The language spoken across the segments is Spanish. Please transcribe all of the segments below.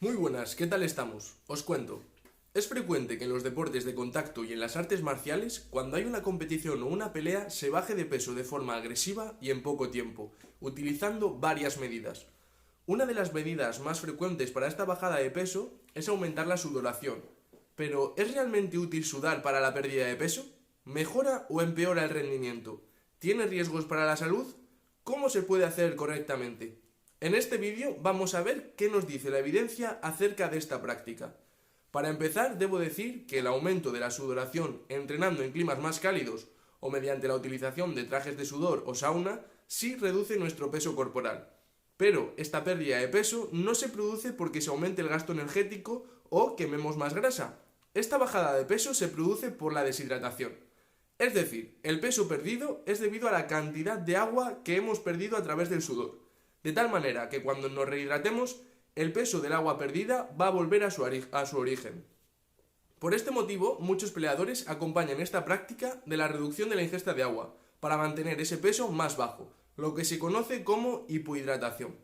Muy buenas, ¿qué tal estamos? Os cuento. Es frecuente que en los deportes de contacto y en las artes marciales, cuando hay una competición o una pelea, se baje de peso de forma agresiva y en poco tiempo, utilizando varias medidas. Una de las medidas más frecuentes para esta bajada de peso es aumentar la sudoración. Pero, ¿es realmente útil sudar para la pérdida de peso? ¿Mejora o empeora el rendimiento? ¿Tiene riesgos para la salud? ¿Cómo se puede hacer correctamente? En este vídeo vamos a ver qué nos dice la evidencia acerca de esta práctica. Para empezar, debo decir que el aumento de la sudoración entrenando en climas más cálidos o mediante la utilización de trajes de sudor o sauna sí reduce nuestro peso corporal. Pero esta pérdida de peso no se produce porque se aumente el gasto energético o quememos más grasa. Esta bajada de peso se produce por la deshidratación. Es decir, el peso perdido es debido a la cantidad de agua que hemos perdido a través del sudor. De tal manera que cuando nos rehidratemos, el peso del agua perdida va a volver a su origen. Por este motivo, muchos peleadores acompañan esta práctica de la reducción de la ingesta de agua, para mantener ese peso más bajo, lo que se conoce como hipohidratación.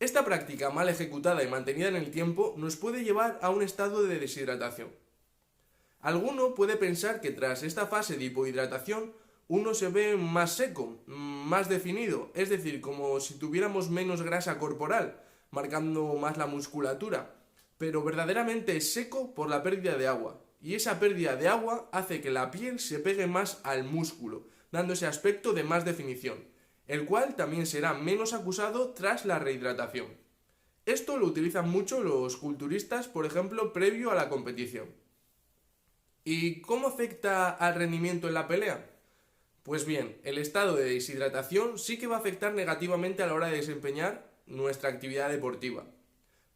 Esta práctica mal ejecutada y mantenida en el tiempo nos puede llevar a un estado de deshidratación. Alguno puede pensar que tras esta fase de hipohidratación uno se ve más seco, más definido, es decir, como si tuviéramos menos grasa corporal, marcando más la musculatura, pero verdaderamente es seco por la pérdida de agua, y esa pérdida de agua hace que la piel se pegue más al músculo, dando ese aspecto de más definición, el cual también será menos acusado tras la rehidratación. Esto lo utilizan mucho los culturistas, por ejemplo, previo a la competición. ¿Y cómo afecta al rendimiento en la pelea? Pues bien, el estado de deshidratación sí que va a afectar negativamente a la hora de desempeñar nuestra actividad deportiva,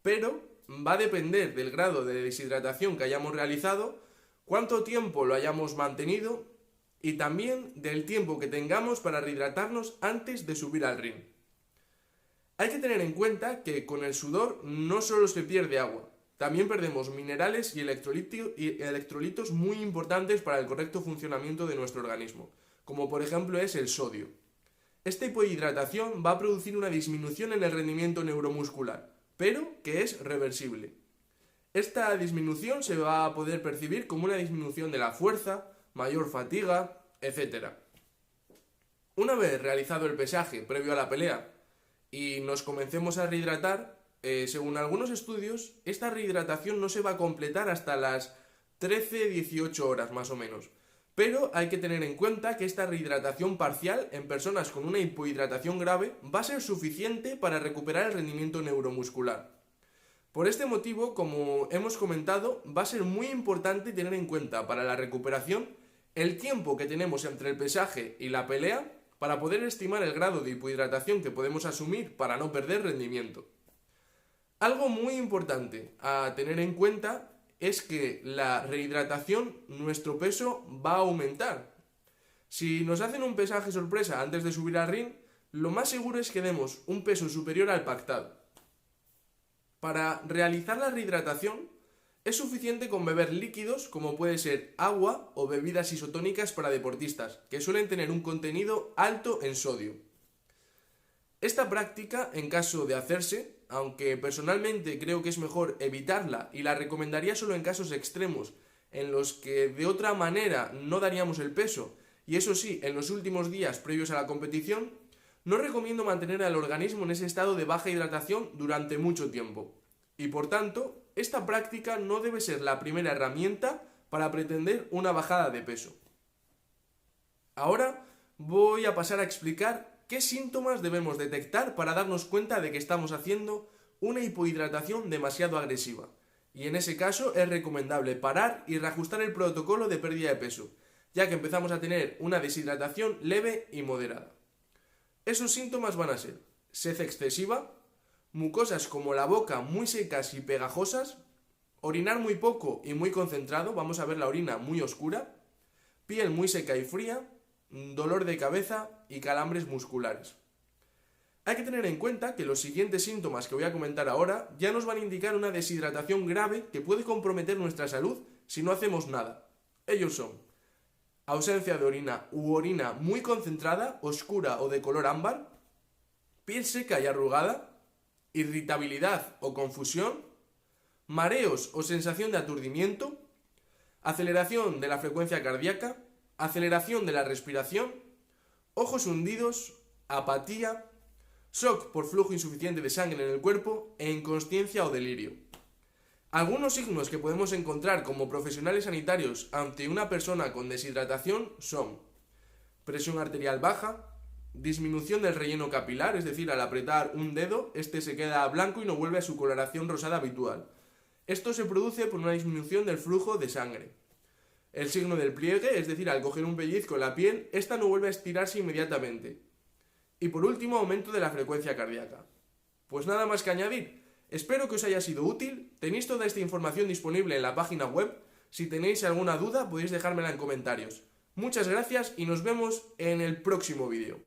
pero va a depender del grado de deshidratación que hayamos realizado, cuánto tiempo lo hayamos mantenido y también del tiempo que tengamos para rehidratarnos antes de subir al ring. Hay que tener en cuenta que con el sudor no solo se pierde agua, también perdemos minerales y electrolitos muy importantes para el correcto funcionamiento de nuestro organismo, como por ejemplo es el sodio. Esta hipohidratación va a producir una disminución en el rendimiento neuromuscular, pero que es reversible. Esta disminución se va a poder percibir como una disminución de la fuerza, mayor fatiga, etc. Una vez realizado el pesaje previo a la pelea y nos comencemos a rehidratar, según algunos estudios, esta rehidratación no se va a completar hasta las 13-18 horas más o menos. Pero hay que tener en cuenta que esta rehidratación parcial en personas con una hipohidratación grave va a ser suficiente para recuperar el rendimiento neuromuscular. Por este motivo, como hemos comentado, va a ser muy importante tener en cuenta para la recuperación el tiempo que tenemos entre el pesaje y la pelea para poder estimar el grado de hipohidratación que podemos asumir para no perder rendimiento. Algo muy importante a tener en cuenta es que la rehidratación, nuestro peso va a aumentar. Si nos hacen un pesaje sorpresa antes de subir al ring, lo más seguro es que demos un peso superior al pactado. Para realizar la rehidratación, es suficiente con beber líquidos como puede ser agua o bebidas isotónicas para deportistas, que suelen tener un contenido alto en sodio. Esta práctica, en caso de hacerse, aunque personalmente creo que es mejor evitarla y la recomendaría solo en casos extremos, en los que de otra manera no daríamos el peso, y eso sí, en los últimos días previos a la competición, no recomiendo mantener al organismo en ese estado de baja hidratación durante mucho tiempo. Y por tanto, esta práctica no debe ser la primera herramienta para pretender una bajada de peso. Ahora voy a pasar a explicar qué síntomas debemos detectar para darnos cuenta de que estamos haciendo una hipohidratación demasiado agresiva. Y en ese caso es recomendable parar y reajustar el protocolo de pérdida de peso, ya que empezamos a tener una deshidratación leve y moderada. Esos síntomas van a ser sed excesiva, mucosas como la boca muy secas y pegajosas, orinar muy poco y muy concentrado, vamos a ver la orina muy oscura, piel muy seca y fría, dolor de cabeza y calambres musculares. Hay que tener en cuenta que los siguientes síntomas que voy a comentar ahora ya nos van a indicar una deshidratación grave que puede comprometer nuestra salud si no hacemos nada. Ellos son ausencia de orina u orina muy concentrada, oscura o de color ámbar, piel seca y arrugada, irritabilidad o confusión, mareos o sensación de aturdimiento, aceleración de la frecuencia cardíaca, aceleración de la respiración, ojos hundidos, apatía, shock por flujo insuficiente de sangre en el cuerpo e inconsciencia o delirio. Algunos signos que podemos encontrar como profesionales sanitarios ante una persona con deshidratación son presión arterial baja, disminución del relleno capilar, es decir, al apretar un dedo, este se queda blanco y no vuelve a su coloración rosada habitual. Esto se produce por una disminución del flujo de sangre. El signo del pliegue, es decir, al coger un pellizco en la piel, esta no vuelve a estirarse inmediatamente. Y por último, aumento de la frecuencia cardíaca. Pues nada más que añadir. Espero que os haya sido útil. Tenéis toda esta información disponible en la página web. Si tenéis alguna duda, podéis dejármela en comentarios. Muchas gracias y nos vemos en el próximo vídeo.